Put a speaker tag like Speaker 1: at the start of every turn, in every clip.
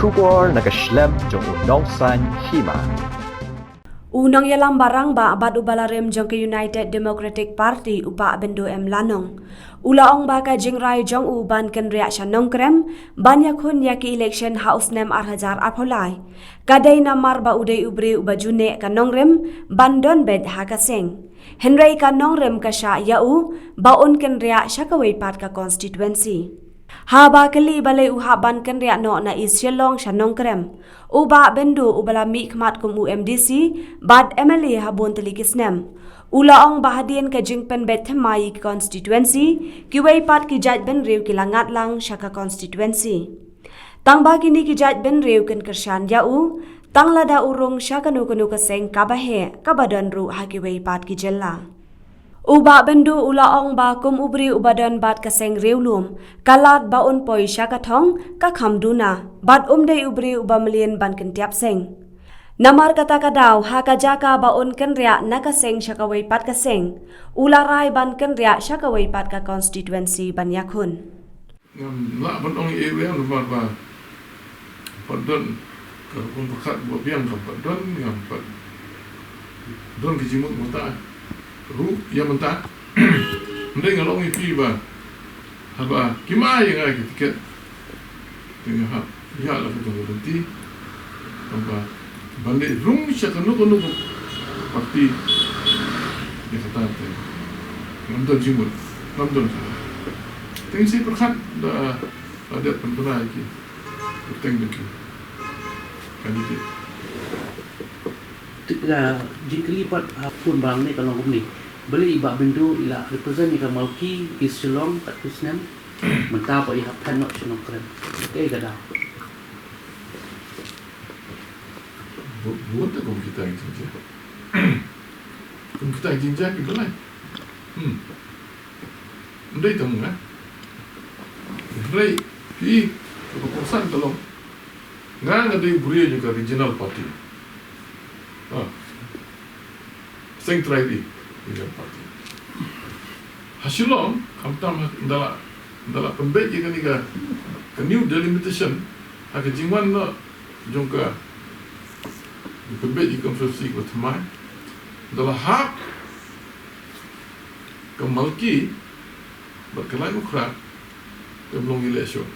Speaker 1: Shubor nagaslem jong unongsan Hima.
Speaker 2: Unang yalang barang ba abad ubalarem jong ke United Democratic Party upa Bindo lanong. Ulaong ba ka Kynriah jong ban Kynriah shanong krem banyak hun ya ki election house nem arhajar apolai. Kadai namar ba udai ubri uba june kanong rem bandon bed haka Seng. Hynrei kanong rem kasha yau baon Kynriah shakawai pat ka Konstitwensi. Haba kali balai uha ban Kynriah no na isyelong shanong krem. Uba Bindo ubala mikmat kum UMDC bad MLA habon telikisnem. Ulaong bahadien ka jingpen bet themai Konstitwensi kiwai pat ki jaj ben rew kilangat lang shaka Konstitwensi. Tang ba kini ki jaj ben rew ken kershan yau tang lada urung shaka nukunu ka Seng kabahe kabadon ru hakiwai pat ki jella. Uba Bindo ulaong ba kum ubri ubadan bat ka Seng rewlum kalat baun poi syakathong ka khamduna bat umdei ubri uba melien ban kentiap Seng. Namar kata kadaw haka jaka baun Kynriah naka Seng syakawai pat ka Seng ularai ban Kynriah syakawai pat ka Konstitwensi ban yakhun.
Speaker 3: Ngam la ban ong area lumar ba padon ka kun pakat bo biang ka padon ngam pad don ki jimut mata ru ya menta ndai ngalong ipi ba haba kimai ngai ki tiket tengah hab ya la ka berhenti haba balik rum syakanu kono parti ya kata ngam jimut ngam don tingsi perkat da ada penpena iki penting deki kandidat
Speaker 4: tidak jika lipat pun bang ni kalau ni beli iba Bindo ila represent ni malki islong kat kusnem mentah apa ihap kan nak senang keren kada
Speaker 3: buat tak kita yang jinjak kita yang jinjak itu lah ndai tamu kan Hynrei pi keputusan tolong nggak ada buri juga regional party Seng try di regional party hasilong kamtam dalam pembet jika ni ke new delimitation agak jingwan no jongka pembet jika konstitusi ke temai dalam hak kemalki berkelai ukrat belum election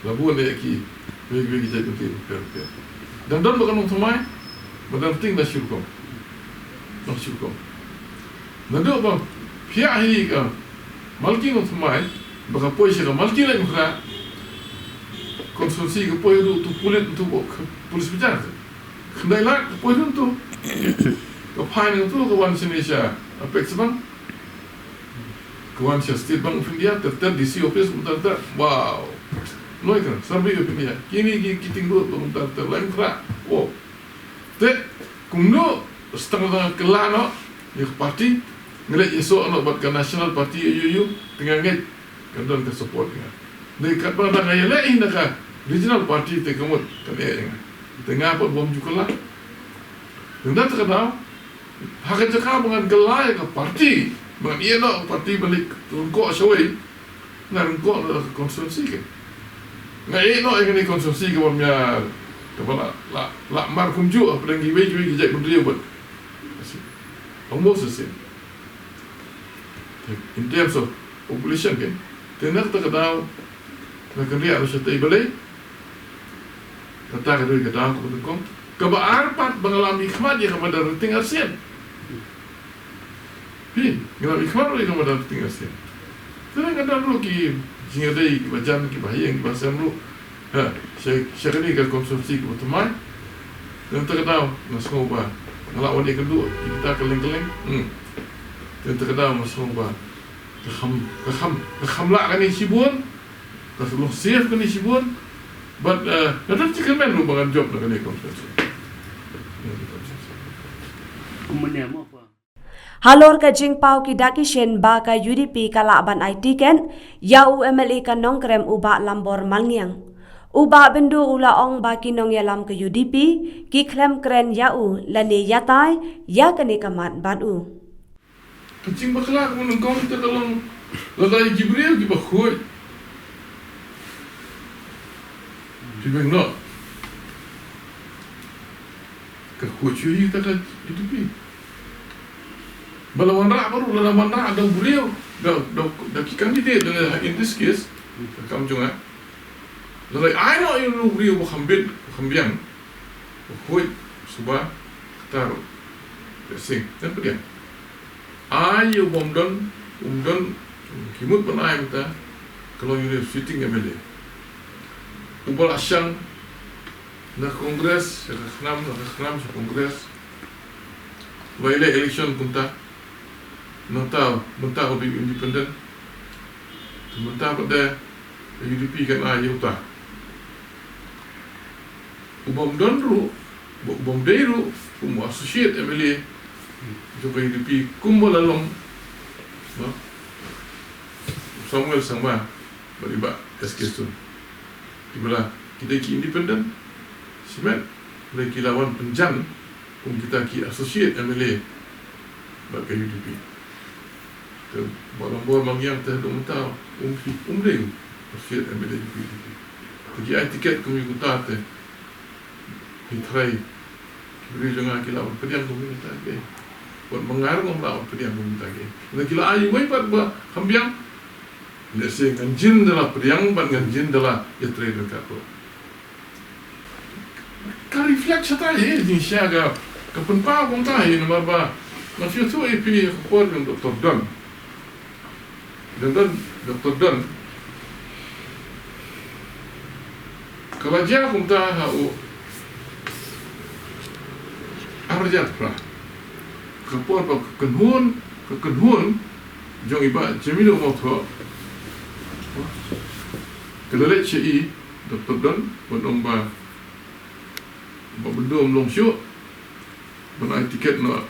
Speaker 3: labuan dia ki bagi jadi penting dan don bukan semai bukan penting dah syukur nak syukur nanti apa pihak ini ke malki non semai baka pois ke malki lain ukra konstitusi ke pois tu pulit tu polis bicara kendai lah pois tu ke pain tu ke wan Indonesia apek sebang kawan saya state bank of India terter DC office bentar wow noi kan sampai ke India kini kita tinggal bentar lain kera wow te kumno setengah kelano di parti ngelak esok nak buat ke national party UU tengah nget kan ke support kan dekat pada gaya lain dah regional party te kemut kan tengah apa bom jukalah dan terkadang hak cakap dengan gelai ke parti dengan ia nak parti balik rungkok syawai nak rungkok konstitusi ke nak ia nak yang ni konstitusi ke wamnya kepala la mar kumju apa yang giwe gijak berdiri buat almost the same in terms of population kan tenak terkadang nak Kynriah harus setai balik kata kedua kata aku betul kebaarpat mengalami khidmat yang kepada rating ASEAN kenapa ikhwan oleh kepada tinggal sih? Terang ada dulu ki jingadai ki bajan ki bahaya ki bahasa dulu. Saya ni ke konsumsi ke teman. Dan terkadang masuk ubah. Ngelawan dia kedua kita keleng-keleng. Dan terkadang masuk ubah. Keham lah kan ni sibun. Kalau safe kan ni sibun. But ada cikgu men lu bangan job nak ni konsumsi.
Speaker 4: umumnya apa
Speaker 2: Halor ka jingpau ki dakishen ba ka UDP kala ban IT ken ya UMLA ka nongkrem uba lambor malngiang. Uba Bindo ulaong ba ki nong yalam ka UDP ki klem kren ya lani yatai ya kani kamat badu.
Speaker 3: Kecing bakla ko nang kong ta kalong lalai Jibril ki bakhoy. Tiba nak kehucuyi kita kan UDP. Balawan rak baru lawan rak ada beliau dah kandidat dengan in this case kamu jangan. Jadi I know you beliau berhambian berhuit subah taruh Seng dan pergi. Ayo umdon kimut pun ayam kita kalau you sitting MLA. Ubal asyang na kongres, nak kenam sa kongres. Waile election punta. Mentah lebih independen. Mentah pada UDP kan ayo ta. Ubam donru, ubam deiru, associate MLA. Juga UDP kumpul lalong. Samuel sama beriba SK tu. Dibelah kita ki independen. Semen boleh lawan penjan kita ki associate MLA bagi UDP. Bolong-bolong mangyang terhadap mentau umring associate MLA UDP. Jadi ai tiket kami kuta te. Hynrei beri jangan lawan pediang komunitas ke. Buat mengarung lawan pediang komunitas ke. Nak kila ayu mai pat ba hambiang. Lese nganjin dalam pediang ban nganjin dalam yetre dekat tu. Reflect sata jing siaga kapenpa kong tahi nama ba masih tu pilih kupor dengan Dr. Don kalau dia kong tahu arjat pra kupor ba kenhun jong iba jemino motor kalau leceh Dr. Don menomba Bindo belum syuk menaik tiket nak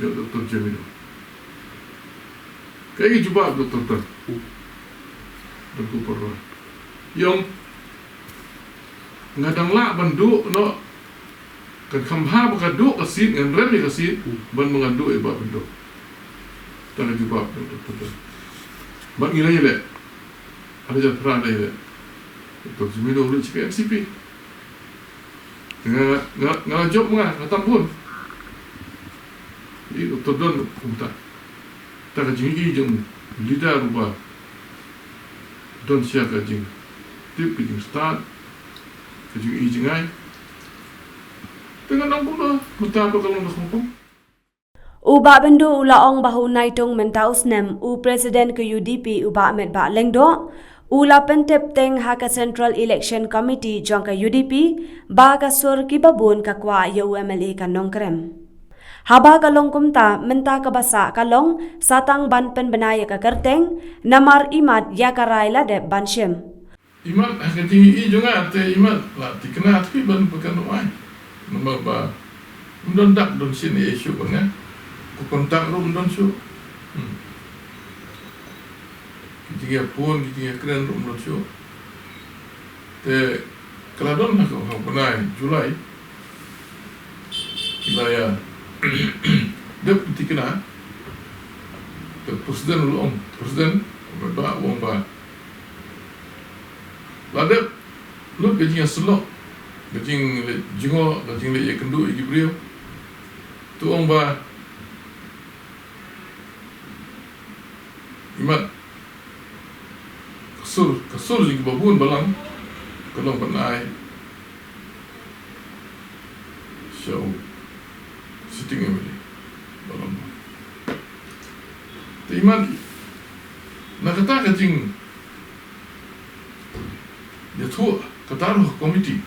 Speaker 3: ya Dr. Bindo kayak jumpa Dr. Perwa yang ngadang lah banduk nak kan khamha bakaduk kasit ngan rem kasit ban mengaduk iba Bindo tak jumpa Dr. Mak ngira le ada jatra ada le Dr. Bindo boleh cakap MCP Ngala job mga katambun. Jadi Dr. Don kumta. Tak kajing jeng lidah rubah. Don siya kajing tip kajing start kajing jengai. Dengan nambung lah. Mata apa kalau nak kumpul?
Speaker 2: Uba Bindo ulaong bahu naitung mentaus nem u Presiden ke UDP uba Ahmed Ba Lengdo. Ula pentep teng haka Central Election Committee jangka UDP baga sur kibabun kakwa UMLA kanong krem. Haba kalong kumta menta kabasa kalong satang ban penbenaya ka kerteng namar imat yakarai lade banshim.
Speaker 3: Imat tinggi juga te imat lah dikena tapi ban bukan rumah. Nombor ba mendondak don sini isu banget. Ku kontak rum don su. Kita pun kita keren rumah show. Te keladon nak kau pernah Julai. Kita ya, dia putih kena. Te presiden ulong, presiden berba uang ba. Lalu lu gajinya selok, gajing jingo, gajing le kendu igi beliau. Tu uang ba. Imat kasur jing babun balang kalau penai show sitting every balang timan nak kata kajing dia tu kata komiti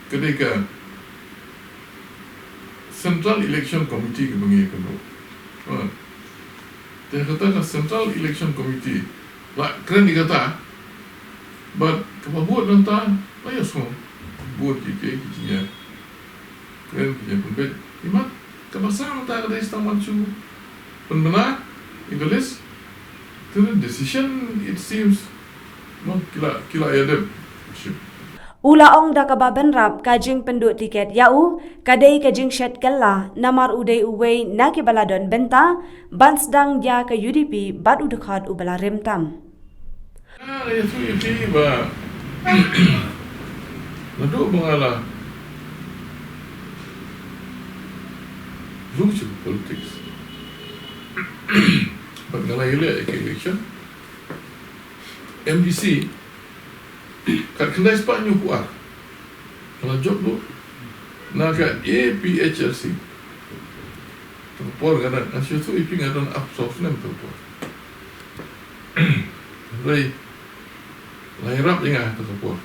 Speaker 3: ketika Central Election Committee ke bengi kena dia kata Central Election Committee lah keren dikata but kebabuat nanti ayah semua buat kikinya keren punya pembet imat kebasaan tak ada istang mancu penbenar Inggeris the decision it seems kila ada
Speaker 2: Ulaong da kababenrap kajing penduk tiket yau, kadai kajing shet kella, namar udai uwei na kibaladon benta, ban sedang dia ke UDP bat udekat ubala remtam.
Speaker 3: Itu UDP ba, naduk mengalah lucu politik. Mengalah election, MDC, kat kendai sepak nyukuar. Kalau job tu, nak kat APHRC. Terpor kadang, asyik tu iping ada absorb nem terpor. Hynrei, lahirap ingat terpor.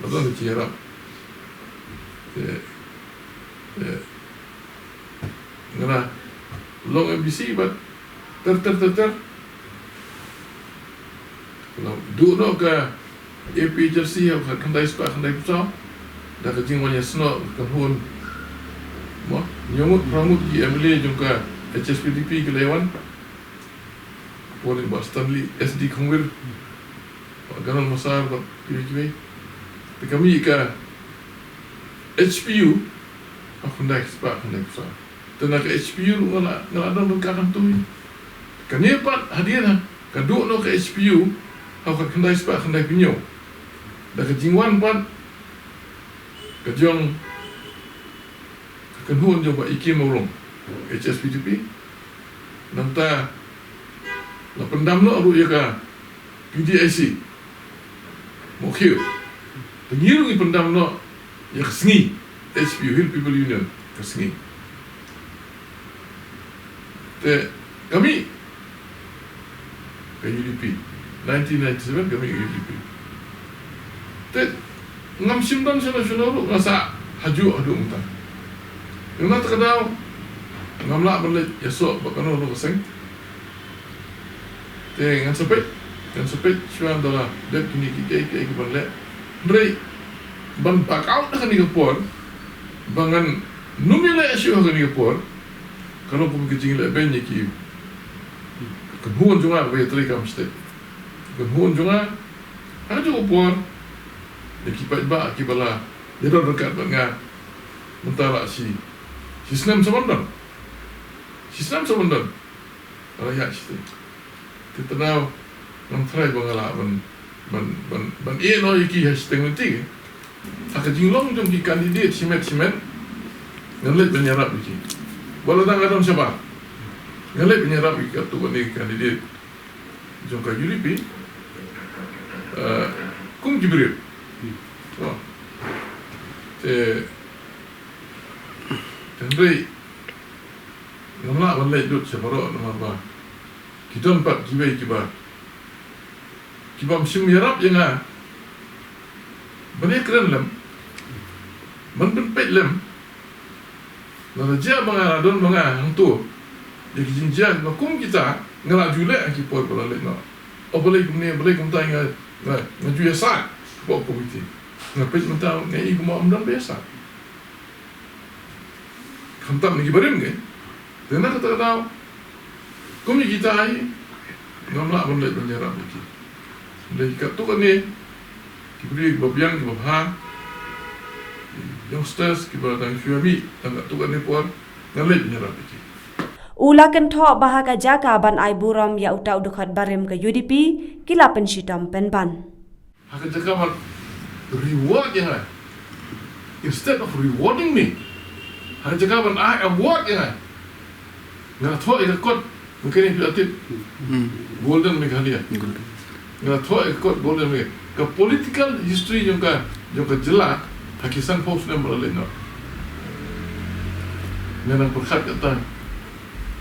Speaker 3: Betul tu cirap. Ngana, long MBC but ter. Kalau duduk no ke APHRC yang kendai sepak kendai pusat, dah kejing banyak senok kahun. Mo, nyamut pramut di MLA juga HSPDP ke Lewan. Boleh buat Stanley SD Kongwir. Ganan masar buat kiri-kiri. Kami ke HPU, aku kendai sepak kendai pusat. Dan ke HPU ngalada mengkakan tu. Kani pat hadiah, kaduk no ke HPU, aku kendai sepak kendai pinyo. Dah kejingwan pat kejong kekenhuan jom buat ikim orang HSPDP nanta la pendam no abu ya ka PDIC mokhiu pengiru ni pendam no ya kesengi HPU Hill People Union kesengi te kami ke UDP 1997 kami ke UDP te Ngam simpan nasional lu ngasa haju muntah. Yang nak terkadau ngam lah berlet esok bakano lu Seng. Te ngan sepet cuan dola det kini kita berlet. Hynrei ban pakau dah ni kepor. Bangan numile esok ni kepor. Kalau pun kecing le ben ki. Kehuan junga be terikam stek. Kehuan junga haju kepor. Dia kipat ba kibala dia dah dekat dengan mentara si Islam sebendan rakyat situ kita tahu nam try bangala ban no iki hashtag nanti akan jinglong jom ki kandidat simet ngalet menyerap iki wala dang adam siapa ngalet menyerap iki tu ni kandidat jom ka UDP kum jibril Hynrei ngamla balai dut sebaro nama ba kita empat kiba mesin merap yang banyak keren lem menpempet lem nala dia adon hang tu dia kijinja makum kita ngala jule kipor balai no boleh kumta ngaju ya sa pok komiti ngapit mentau ngai ibu mau amdan biasa kantam ni gibarim ke dena kata tahu kumi kita ai ngamla boleh bernyarap iki lagi kat tu kan ni kibri babiang ke babha youngsters kibra tang syuami tang tu kan ni puan ngalai bernyarap iki
Speaker 2: Ula kentho bahaka jaka ban ai buram ya utau dekat barem ke UDP kila penshitam penban
Speaker 3: haka jaka reward yang instead of rewarding me hanya cakap I award yang nggak tahu ikut mungkin ini berarti golden megalia nggak tahu ikut golden meg ke political history juga jelas hakisan post yang berlalu nang perkat kata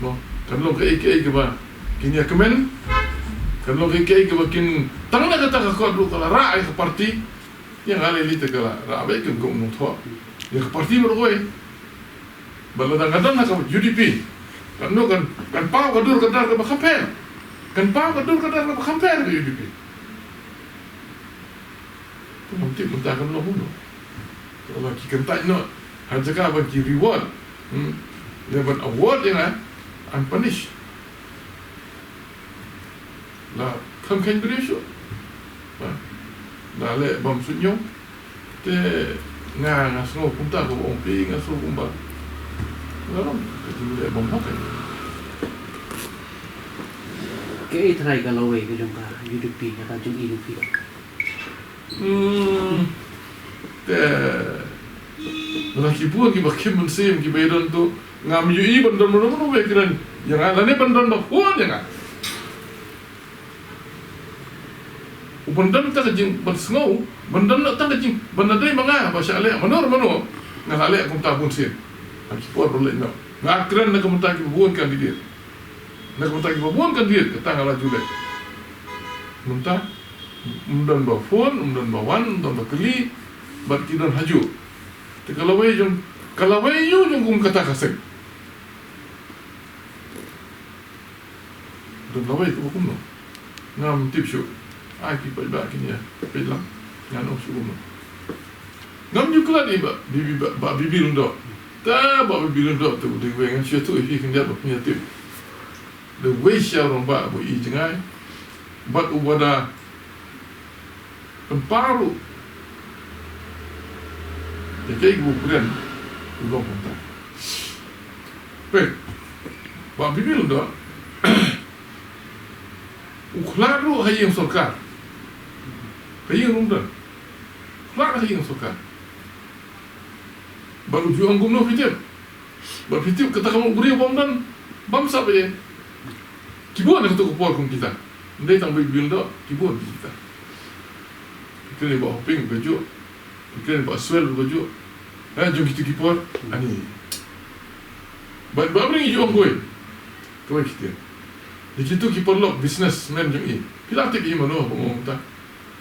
Speaker 3: no kalau ke ba kini kemen kalau ke ba kin tangna kata ke dulu kalau rai ke parti yang ada lite kala rabe ke gong notho ya ke parti beroi baladang-kadang nak UDP kan pau kadur kadar ke kampen ke UDP tu nanti mentakan lo huno kalau kita tak no harga apa ki reward dapat award yang unpunished lah kampen berisho Dale bom sunyo te ngasno punta ko ompi ngasno kumba ngalo ka jule bom hoke
Speaker 4: Ke try kalau we ke jong ka UDP ka jong IDP.
Speaker 3: te laki buat ki bakim mensim ki bedon tu ngam yu bandon mono we kiran yang ala ne bandon ba huan yang bandon ta jing bersngau bandon ta jing bandon dai manga ba sha le manor ngale kum ta bun sim aki por boleh no ngakran na kum ta ki buon kandidat na kum ta ki buon kandidat ka tangala jule munta umdan ba phone umdan ba wan umdan ba kli bat kidan haju te kalawai yu jong kum kata kaseng don lawai ko kum no ngam tip shu ai ki ba kini ya pelang ngano shu kum no ngam yu kala di ba bibi lundo ta ba bibi lundo tu de we ngan shu tu ifi kin dia ba punya tip the way sha rong ba bo i jingai bat ubada paru ya kaya ibu bukan ulang punta ba bibi lundo uklaru hayang sokar hayang lundo uklaru hayang sokar baru juang gumno fitip ba fitip kata kamu beri bom dan bam sabe ye kibuan nak tu kupor kum kita ndai tang bibi lundo kibuan kita kita ba hopping baju kita ba swell baju jom kita kipor ani ba bring juang boy tu kita di situ kipor lok businessman jom i pilatik i mano ngom ta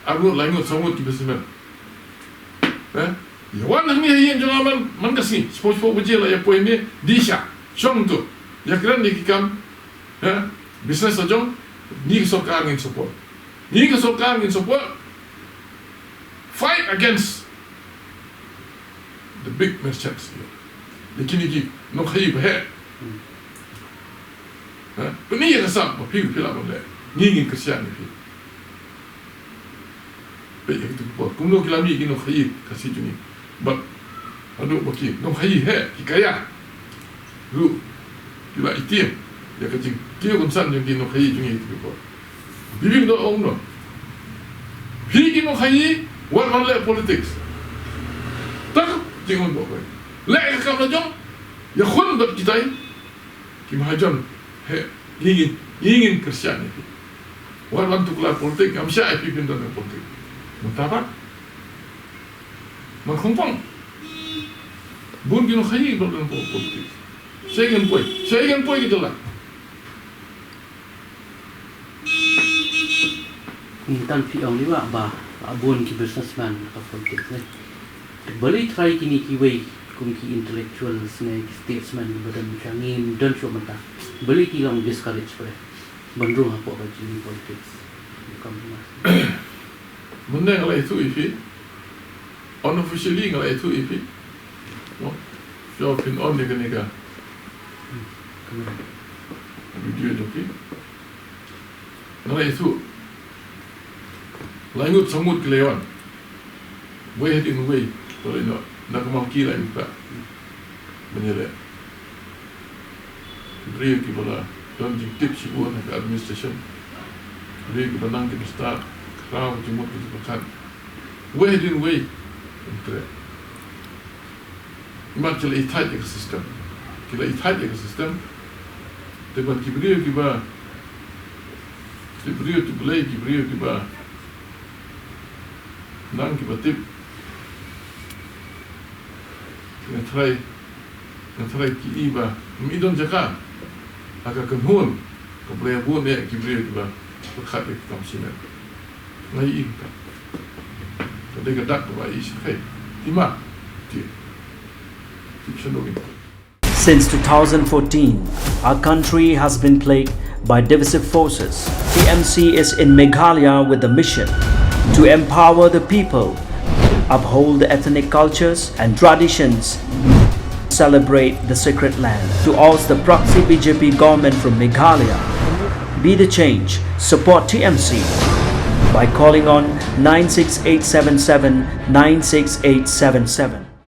Speaker 3: aru laingot samut ki businessman ya wan ni yen jom man kasi sport buje la ya poin ni disha chong tu ya kran ni kikam business jom ni sokar ngin support fight against the big merchants. Lakini ki no khayi ba hai. Puni ya sam ba phi phila ba le. Ngi Christian ni phi. Pe ya tu ba kum no kilami ki no khayi kasi juni. Ba adu ba ki no khayi hai ki kaya. Lu kila itim ya ka jing ki kun san jung ki no khayi juni tu ba. Bibi do om no. Phi ki no khayi wan man le politics. Tak jangan buat baik. Lek kam lajong, ya khun bat kita ki mahajan ingin Kristian ni. Wan tu kelar politik, am sya pi pindah ke politik. Mutabat. Man kompang. Bun kino khayi dalam politik. Seng poi kita lah.
Speaker 4: Tan pi ong ni ba abun ki businessman ka politik ni. Boleh try kini kiway kung ki intellectuals na statesman badan changin dan show mata boleh kilang discourage pre bandung apa baca ni politics bukan mas
Speaker 3: Benda kalau itu ifi unofficially kalau itu ifi jawabin on nega video joki kalau itu langut samut kelewan way in way kalau ini nak mampu lah juga menyelek beri kepada dan jiktif sibuan ke administration beri kepada nang kita start kerana cuma kita pekan way in way untuk macam itai ekosistem kita itai ekosistem tepat kibri kiba kibri tu belai kibri kiba nang kiba tip ngatrai ki iba midon jaka aga kenhun ko boleh buat ni kibri kiba berkat kam sini ngai iba tadi kedak ba isi kai Hima ti sendogi.
Speaker 5: Since 2014, our country has been plagued by divisive forces. TMC is in Meghalaya with the mission to empower the people, uphold the ethnic cultures and traditions, celebrate the sacred land. To oust the proxy BJP government from Meghalaya, be the change, support TMC by calling on 96877 96877.